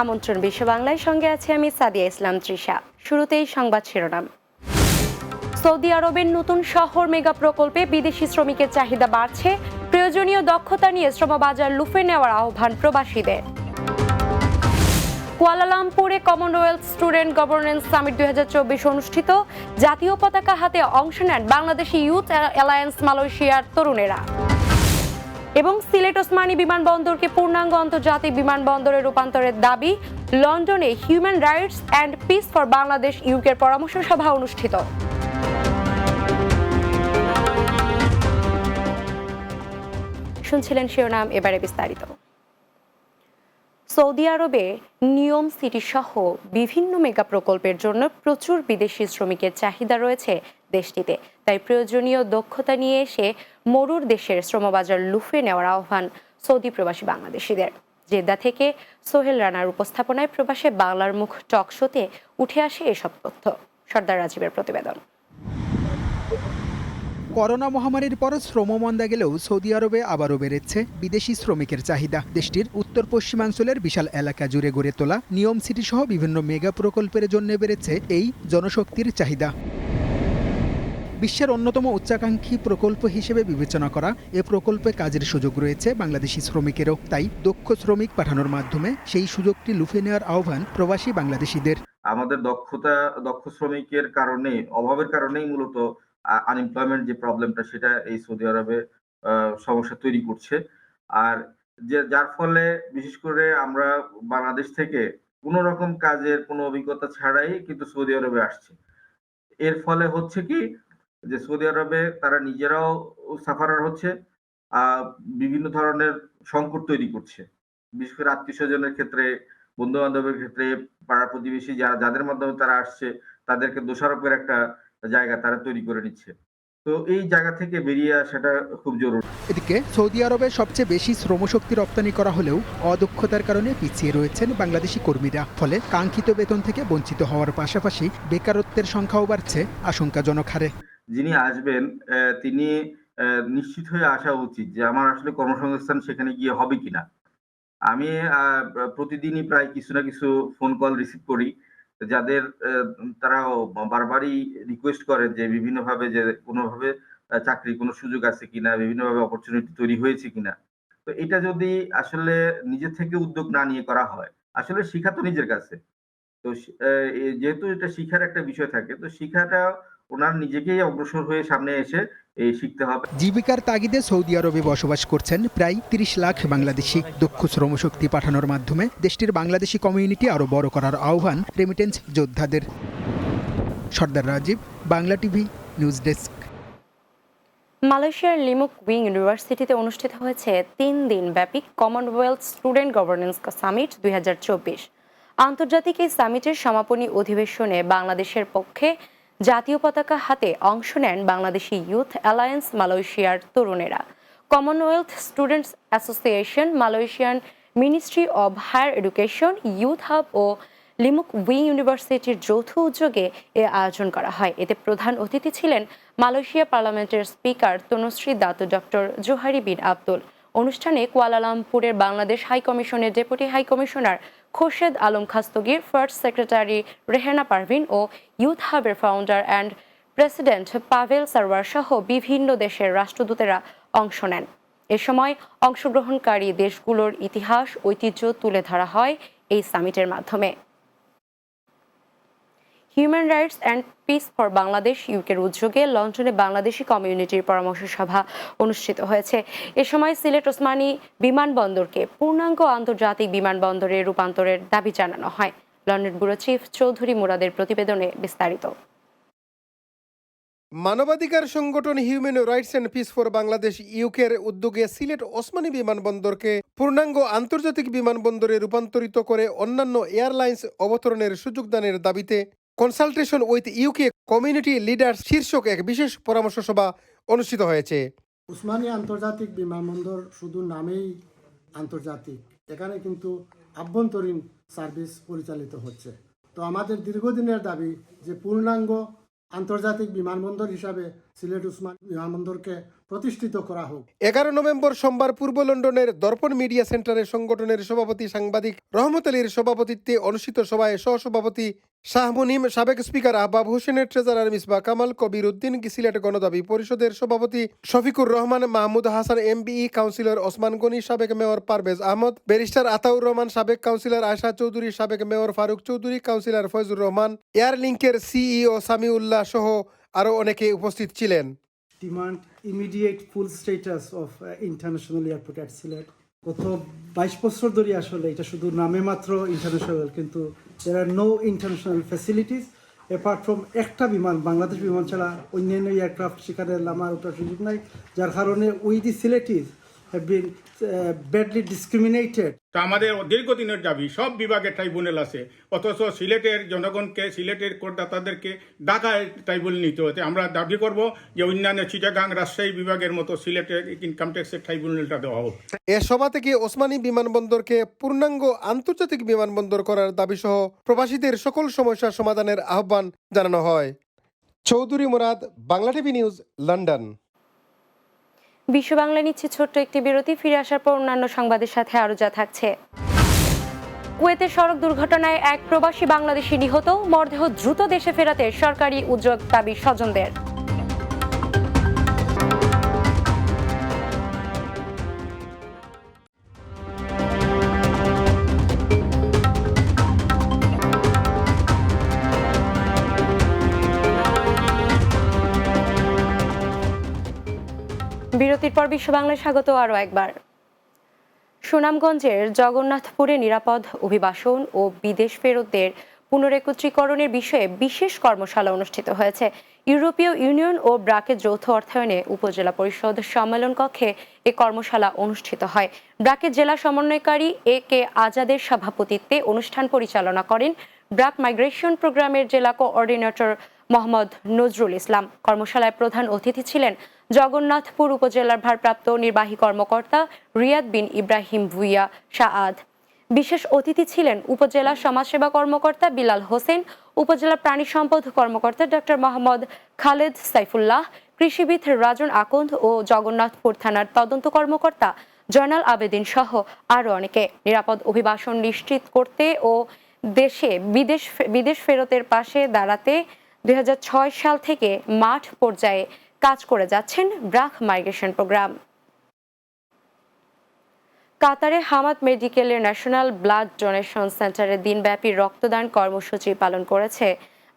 আমন্ত্রণ বিশ্ব বাংলার সঙ্গে আছে আমি সাদিয়া ইসলাম তৃষা। শুরুতেই সংবাদ শিরোনাম। সৌদি আরবের নতুন শহর মেগা প্রকল্পে বিদেশি শ্রমিকের চাহিদা বাড়ছে, প্রয়োজনীয় দক্ষতা নিয়ে শ্রমবাজার লুফে নেওয়ার আহ্বান প্রবাসীদের। কুয়ালালামপুরে কমনওয়েলথ স্টুডেন্ট গভর্নেন্স সামিট 2024 অনুষ্ঠিত, জাতীয় পতাকা হাতে অংশ নেন বাংলাদেশি ইউথ অ্যালায়েন্স মালয়েশিয়ার তরুণেরা। এবং সিলেট ওসমানী বিমানবন্দরকে পূর্ণাঙ্গ আন্তর্জাতিক বিমানবন্দরে রূপান্তরের দাবি, লন্ডনে human rights and peace for Bangladesh ইউকের পরামর্শ সভা অনুষ্ঠিত। শুনছিলেন শিরোনাম, এবারে বিস্তারিত। সৌদি আরবে নিয়ম সিটি সহ বিভিন্ন মেগা প্রকল্পের জন্য প্রচুর বিদেশি শ্রমিকের চাহিদা রয়েছে দেশটিতে। তাই প্রয়োজনীয় দক্ষতা নিয়ে এসে মরুর দেশের শ্রমবাজার লুফে নেওয়ার আহ্বান সৌদি প্রবাসী বাংলাদেশিদের। জেদ্দা থেকে সোহেল রানার উপস্থাপনায় প্রবাসে বাংলার মুখ টক শোতে উঠে আসে এসব তথ্য। সর্দার রাজীবের প্রতিবেদন। করোনা মহামারীর পর শ্রম মন্দা গেলেও সৌদি আরবে আবারও বেড়েছে বিদেশি শ্রমিকের চাহিদা। দেশটির উত্তর পশ্চিমাঞ্চলের বিশাল এলাকা জুড়ে গড়ে তোলা নিয়ম সিটি সহ বিভিন্ন মেগা প্রকল্পের জন্য বেড়েছে এই জনশক্তির চাহিদা। বিশ্বের অন্যতম উচ্চাকাঙ্ক্ষী প্রকল্প হিসেবে বিবেচনা করা এ প্রকল্পে কাজের সুযোগ রয়েছে বাংলাদেশি শ্রমিকেরও। তাই দক্ষ শ্রমিক পাঠানোর মাধ্যমে সেই সুযোগটি লুফে নেওয়ার আহ্বান প্রবাসী বাংলাদেশিদের। আমাদের দক্ষ শ্রমিকের কারণে, অভাবের কারণেই মূলত আনএমপ্লয়মেন্ট যে প্রবলেমটা, সেটা এই সৌদি আরবে সমস্যা তৈরি করছে। আর যার ফলে বিশেষ করে আমরা বাংলাদেশ থেকে কোনো রকম কাজের কোনো অভিজ্ঞতা ছাড়াই কিন্তু সৌদি আরবে আসছে। এর ফলে হচ্ছে কি, যে সৌদি আরবে তারা নিজেরাও সাফারার হচ্ছে, বিভিন্ন ধরনের সংকট তৈরি করছে। বিশেষ করে আত্মীয়-স্বজনের ক্ষেত্রে, বন্ধু-বান্ধবের ক্ষেত্রে, পাড়া প্রতিবেশী যাদের মাধ্যমে তারা আসছে, তাদেরকে দোষারোপের একটা জায়গা তারা তৈরি করে নিচ্ছে। তো এই জায়গা থেকে বেরিয়ে আসাটা খুব জরুরি। এদিকে সৌদি আরবে সবচেয়ে বেশি শ্রমশক্তি রপ্তানি করা হলেও অদক্ষতার কারণে পিছিয়ে রয়েছেন বাংলাদেশি কর্মীরা। ফলে কাঙ্ক্ষিত বেতন থেকে বঞ্চিত হওয়ার পাশাপাশি বেকারত্বের সংখ্যাও বাড়ছে আশঙ্কাজনক হারে। যিনি আসবেন তিনি নিশ্চিত হয়ে আসা উচিত যে আমার আসলে কর্মসংস্থান সেখানে গিয়ে হবে কিনা। আমি প্রতিদিনই প্রায় কিছু না কিছু ফোন কল রিসিভ করি, যাদের তারা বারবারই রিকোয়েস্ট করে যে বিভিন্নভাবে যে কোনোভাবে চাকরির কোনো সুযোগ আছে কিনা, বিভিন্নভাবে অপরচুনিটি তৈরি হয়েছে কিনা। তো এটা যদি আসলে নিজে থেকে উদ্যোগ না নিয়ে করা হয়, আসলে শিখা তো নিজের কাছে। তো যেহেতু এটা শিখার একটা বিষয় থাকে, তো শিখাটা ওনার নিজেকেই অগ্রসর হয়ে সামনে এসে শিখতে হবে। জীবিকার তাগিদে সৌদি আরবে বসবাস করছেন প্রায় ৩০ লাখ বাংলাদেশি। দক্ষ শ্রমশক্তি পাঠানোর মাধ্যমে দেশটির বাংলাদেশি কমিউনিটি আরও বড় করার আহ্বান রেমিটেন্স যোদ্ধাদের। Sardar Rajib, Bangla TV, news desk. মালয়েশিয়ার লিমুক উইং ইউনিভার্সিটিতে অনুষ্ঠিত হয়েছে 3 দিন ব্যাপী কমনওয়েলথ স্টুডেন্ট গভর্নেন্স সামিট 2024। আন্তর্জাতিক এই সামিটের সমাপনী অধিবেশনে বাংলাদেশের পক্ষে জাতীয় পতাকা হাতে অংশ নেন বাংলাদেশি ইউথ অ্যালায়েন্স মালয়েশিয়ার তরুণেরা। Commonwealth students association, Malaysian ministry of higher education, youth hub ও লিমুক উইং ইউনিভার্সিটির যৌথ উদ্যোগে এ আয়োজন করা হয়। এতে প্রধান অতিথি ছিলেন মালয়েশিয়া পার্লামেন্টের speaker Tan Sri Dato doctor Johari bin Abdul. অনুষ্ঠানে কুয়ালালামপুরের বাংলাদেশ হাই কমিশনের deputy high commissioner Khorshed Alam Khastagir, first secretary Rehana Parvin ও ইউথ হাবের founder and president Pavel Sarwar সহ বিভিন্ন দেশের রাষ্ট্রদূতেরা অংশ নেন। এ সময় অংশগ্রহণকারী দেশগুলোর ইতিহাস, ঐতিহ্য তুলে ধরা হয় এই সামিটের মাধ্যমে। Human rights and peace for Bangladesh ইউকের উদ্যোগে লন্ডনে বাংলাদেশি কমিউনিটির পরামর্শ সভা অনুষ্ঠিত হয়েছে। এ সময় সিলেট ওসমানী বিমানবন্দরকে পূর্ণাঙ্গ আন্তর্জাতিক বিমানবন্দরে রূপান্তরের দাবি জানানো হয়। লন্ডন ব্যুরো চিফ চৌধুরী মুরাদের প্রতিবেদনে বিস্তারিত। মানবাধিকার সংগঠন human rights and peace for Bangladesh ইউকের উদ্যোগে সিলেট ওসমানী বিমানবন্দরকে পূর্ণাঙ্গ আন্তর্জাতিক বিমানবন্দরে রূপান্তরিত করে অন্যান্য এয়ারলাইন্স অবতরণের সুযোগ দানের দাবিতে consultation with UK community leaders শীর্ষক এক বিশেষ পরামর্শ সভা অনুষ্ঠিত হয়েছে। ওসমানী আন্তর্জাতিক বিমানবন্দর শুধু নামেই আন্তর্জাতিক, এখানে কিন্তু আভ্যন্তরীণ সার্ভিস পরিচালিত হচ্ছে। তো আমাদের দীর্ঘদিনের দাবি যে পূর্ণাঙ্গ আন্তর্জাতিক বিমানবন্দর হিসাবে সিলেট ওসমানী বিমানবন্দরকে প্রতিষ্ঠিত করা হোক। 11 নভেম্বর সোমবার পূর্ব লন্ডনের দর্পণ মিডিয়া সেন্টারে সংগঠনের সভাপতি সাংবাদিক রহমত আলীর সভাপতিত্বে অনুষ্ঠিত সভায় সহসভাপতি শাহ মুনিম, সাবেক স্পিকার আহবাব হোসেনের ট্রেজারার মিসবাহ কামাল, কবির উদ্দিন, সিলেট গণদাবি পরিষদের সভাপতি শফিকুর রহমান, মাহমুদ হাসান এমবিই, কাউন্সিলর ওসমান গনি, সাবেক মেয়র পারভেজ আহমদ, ব্যারিস্টার আতাউর রহমান, সাবেক কাউন্সিলর আয়শা চৌধুরী, সাবেক mayor Faruk Chowdhury, councillor Foyzur Rahman, air লিঙ্কের সিইও সামিউল্লাহ সহ আরও অনেকে উপস্থিত ছিলেন। Demand immediate full status of international airport at Sylhet. গত 22 বছর ধরে আসলে এটা শুধু নামে মাত্র ইন্টারন্যাশনাল, কিন্তু there are no international facilities apart from একটা বিমান, বাংলাদেশ বিমান ছাড়া অন্যান্য এয়ারক্রাফট সেখানে নামার ওঠার সুযোগ নাই, যার কারণে we the Sylhetis have been badly discriminated. তা আমাদের দীর্ঘদিনের দাবি, সব বিভাগে ট্রাইব্যুনাল আছে, অথচ সিলেটের জনগণকে, সিলেটের করদাতাদেরকে ঢাকায় ট্রাইব্যুনাল নিতে হতে। আমরা দাবি করব যে অন্যান্য চিটাগাং, রাজশাহী বিভাগের মতো সিলেটের ইনকাম ট্যাক্সের ট্রাইব্যুনালটা দেওয়া হোক। এ সভা থেকে ওসমানী বিমানবন্দরকে পূর্ণাঙ্গ আন্তর্জাতিক বিমানবন্দর করার দাবিসহ প্রবাসীদের সকল সমস্যার সমাধানের আহ্বান জানানো হয়। Chowdhury Murad, Bangla TV news, London. বিশ্ব বাংলা নিচ্ছে ছোট্ট একটি বিরতি, ফিরে আসার পর অন্যান্য সংবাদের সাথে আরো যা থাকছে। কুয়েতের সড়ক দুর্ঘটনায় এক প্রবাসী বাংলাদেশি নিহত, মরদেহ দ্রুত দেশে ফেরাতে সরকারি উদ্যোগ দাবি স্বজনদের। বিরতির পর বিশ্ব বাংলায় স্বাগত আরও একবার। সুনামগঞ্জের জগন্নাথপুরে নিরাপদ অভিবাসন ও বিদেশ ফেরতদের পুনরেকত্রীকরণের বিষয়ে বিশেষ কর্মশালা অনুষ্ঠিত হয়েছে। ইউরোপীয় ইউনিয়ন ও ব্রাকের যৌথ অর্থায়নে উপজেলা পরিষদ সম্মেলন কক্ষে এ কর্মশালা অনুষ্ঠিত হয়। ব্রাকের জেলা সমন্বয়কারী এ কে আজাদের সভাপতিত্বে অনুষ্ঠান পরিচালনা করেন ব্রাক মাইগ্রেশন প্রোগ্রামের জেলা কোঅর্ডিনেটর মোহাম্মদ নজরুল ইসলাম। কর্মশালায় প্রধান অতিথি ছিলেন জগন্নাথপুর উপজেলার ভারপ্রাপ্ত নির্বাহী কর্মকর্তা রিয়াদ বিন ইব্রাহিম ভুইয়া সাআদ। বিশেষ অতিথি ছিলেন উপজেলা সমাজসেবা কর্মকর্তা বিলাল হোসেন, উপজেলা প্রাণী সম্পদ কর্মকর্তা ডক্টর মোহাম্মদ খালেদ সাইফুল্লাহ, কৃষিবিদ রাজন আকন্দ ও জগন্নাথপুর থানার তদন্ত কর্মকর্তা জয়নাল আবেদিন সহ আরও অনেকে। নিরাপদ অভিবাসন নিশ্চিত করতে ও বিদেশ ফেরতের পাশে দাঁড়াতে 2006 সাল থেকে মাঠ পর্যায়ে কাজ করে যাচ্ছেন ব্রাক মাইগ্রেশন প্রোগ্রাম। কাতারে হামাদ মেডিকেলের ন্যাশনাল ব্লাড ডোনেশন সেন্টারে দিনব্যাপী রক্তদান কর্মসূচি পালন করেছে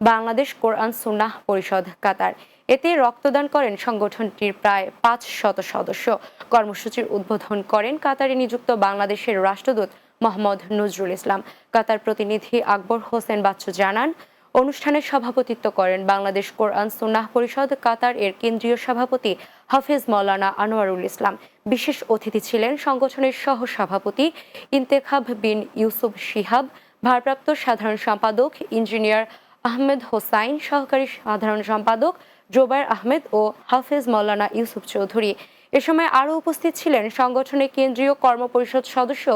বাংলাদেশ কোরআন সুন্নাহ পরিষদ কাতার। এতে রক্তদান করেন সংগঠনটির প্রায় 500 সদস্য। কর্মসূচির উদ্বোধন করেন কাতারে নিযুক্ত বাংলাদেশের রাষ্ট্রদূত মোহাম্মদ নজরুল ইসলাম। কাতার প্রতিনিধি আকবর হোসেন বাচ্চু জানান, অনুষ্ঠানে সভাপতিত্ব করেন বাংলাদেশ কোরআন সুন্নাহ পরিষদ কাতার এর কেন্দ্রীয় সভাপতি হাফেজ মাওলানা আনোয়ারুল ইসলাম। বিশেষ অতিথি ছিলেন সংগঠনের সহ সভাপতি ইন্তেখাব বিন ইউসুফ শিহাব, ভারপ্রাপ্ত সাধারণ সম্পাদক ইঞ্জিনিয়ার আহমেদ হোসাইন, সহকারী সাধারণ সম্পাদক জোবায়ের আহমেদ ও হাফেজ মাওলানা ইউসুফ চৌধুরী। এ সময় আরও উপস্থিত ছিলেন সংগঠনের কেন্দ্রীয় কর্মপরিষদ সদস্য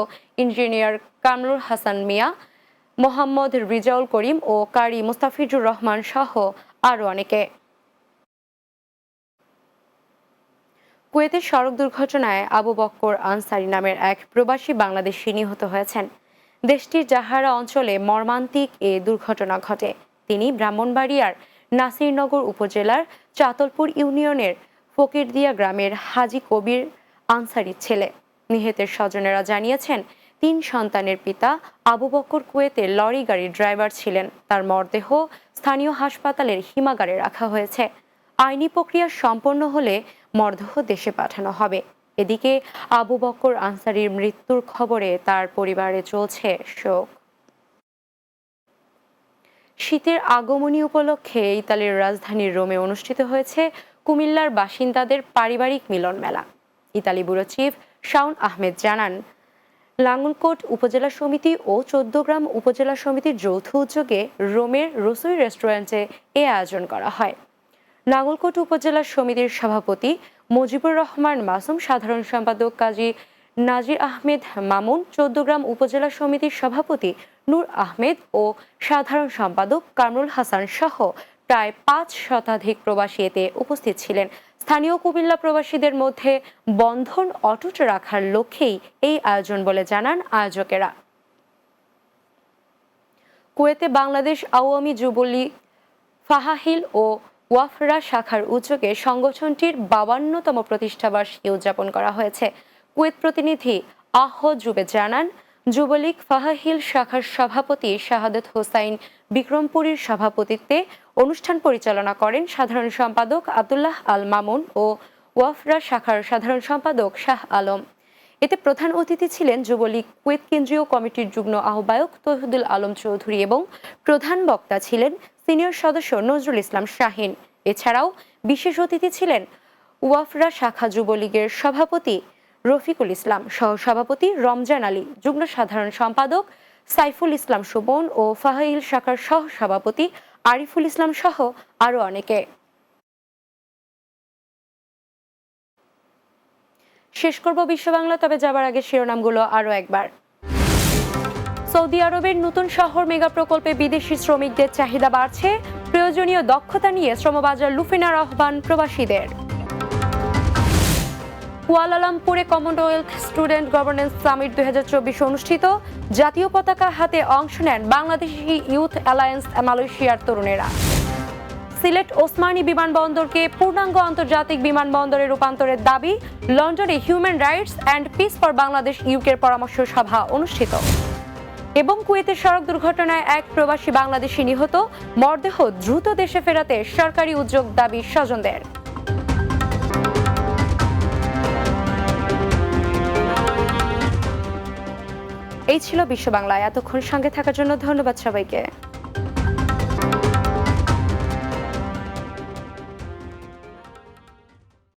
ইঞ্জিনিয়ার কামরুল হাসান মিয়া, মোহাম্মদ রিজাউল করিম ও কারি মুস্তাফিজুর রহমান সহ আরও অনেকে। কুয়েতের সড়ক দুর্ঘটনায় আবু বক্কর আনসারি নামের এক প্রবাসী বাংলাদেশি নিহত হয়েছেন। দেশটির জাহারা অঞ্চলে মর্মান্তিক এ দুর্ঘটনা ঘটে। তিনি ব্রাহ্মণবাড়িয়ার নাসিরনগর উপজেলার চাতলপুর ইউনিয়নের ফকিরদিয়া গ্রামের হাজি কবির আনসারির ছেলে। নিহতের স্বজনেরা জানিয়েছেন, 3 সন্তানের পিতা আবু বক্কর কুয়েতের লরি গাড়ির ড্রাইভার ছিলেন। তার মরদেহ স্থানীয় হাসপাতালের হিমাগারে রাখা হয়েছে। আইনি প্রক্রিয়া সম্পন্ন হলে মরদেহ দেশে পাঠানো হবে। এদিকে আবু বক্কর আনসারির মৃত্যুর খবরে তার পরিবারে চলছে শোক। শীতের আগমনী উপলক্ষে ইতালির রাজধানী রোমে অনুষ্ঠিত হয়েছে কুমিল্লার বাসিন্দাদের পারিবারিক মিলন মেলা। Italy bureau chief Shaon Ahmed জানান, লাঙ্গলকোট উপজেলা সমিতি ও 14 গ্রাম উপজেলা সমিতির যৌথ উদ্যোগে রোমের রসুই রেস্টুরেন্টে এ আয়োজন করা হয়। নাঙ্গলকোট উপজেলা সমিতির সভাপতি মুজিবুর রহমান মাসুম, সাধারণ সম্পাদক কাজী নাজির আহমেদ মামুন, 14 গ্রাম উপজেলা সমিতির সভাপতি নূর আহমেদ ও সাধারণ সম্পাদক কামরুল হাসান সহ প্রায় 5 শতাধিক প্রবাসী এতে উপস্থিত ছিলেন। স্থানীয় কুমিল্লা প্রবাসীদের মধ্যে বন্ধন অটুট রাখার লক্ষ্যেই এই আয়োজন বলে জানান আয়োজকেরা। কুয়েতে বাংলাদেশ আওয়ামী যুবলীগ ফাহাহিল ও ওয়াফরা শাখার উদ্যোগে সংগঠনটির 52তম প্রতিষ্ঠাবার্ষিকী উদযাপন করা হয়েছে। কুয়েত প্রতিনিধি আহ জুবেদ জানান, যুবলীগ ফাহাহিল শাখার সভাপতি শাহাদত হোসাইন বিক্রমপুরীর সভাপতিত্বে অনুষ্ঠান পরিচালনা করেন সাধারণ সম্পাদক আব্দুল্লাহ আল মামুন ও ওয়াফরা শাখার সাধারণ সম্পাদক শাহ আলম। এতে প্রধান অতিথি ছিলেন যুবলীগ কুয়েত কেন্দ্রীয় কমিটির যুগ্ম আহ্বায়ক তৌহিদুল আলম চৌধুরী এবং প্রধান বক্তা ছিলেন সিনিয়র সদস্য নজরুল ইসলাম শাহিন। এছাড়াও বিশেষ অতিথি ছিলেন ওয়াফরা শাখা যুবলীগের সভাপতি রফিকুল ইসলাম, সহসভাপতি রমজান আলী, যুগ্ম সাধারণ সম্পাদক সাইফুল ইসলাম সুমন ও ফাহাইল শাখার সহসভাপতি আরিফুল ইসলাম সহ আরো অনেকে। শেষ করব বিশ্ব বাংলা, তবে যাবার আগে শিরোনামগুলো আরো একবার। সৌদি আরবের নতুন শহর মেগা প্রকল্পে বিদেশি শ্রমিকদের চাহিদা বাড়ছে, প্রয়োজনীয় দক্ষতা নিয়ে শ্রমবাজার লুফিনার আহ্বান প্রবাসীদের। কুয়ালালামপুরে কমনওয়েলথ স্টুডেন্ট গভর্নেন্স সামিট 2024 অনুষ্ঠিত, জাতীয় পতাকা হাতে অংশ নেন বাংলাদেশি ইউথ অ্যালায়েন্স মালয়েশিয়ার তরুণেরা। সিলেট ওসমানী বিমানবন্দরকে পূর্ণাঙ্গ আন্তর্জাতিক বিমানবন্দরে রূপান্তরের দাবি, লন্ডনে human rights and peace for Bangladesh ইউকের পরামর্শ সভা অনুষ্ঠিত। এবং কুয়েতের সড়ক দুর্ঘটনায় এক প্রবাসী বাংলাদেশি নিহত, মরদেহ দ্রুত দেশে ফেরাতে সরকারি উদ্যোগ দাবি স্বজনদের। এই ছিল বিশ্ব বাংলায়। এতক্ষণ সঙ্গে থাকার জন্য ধন্যবাদ সবাইকে।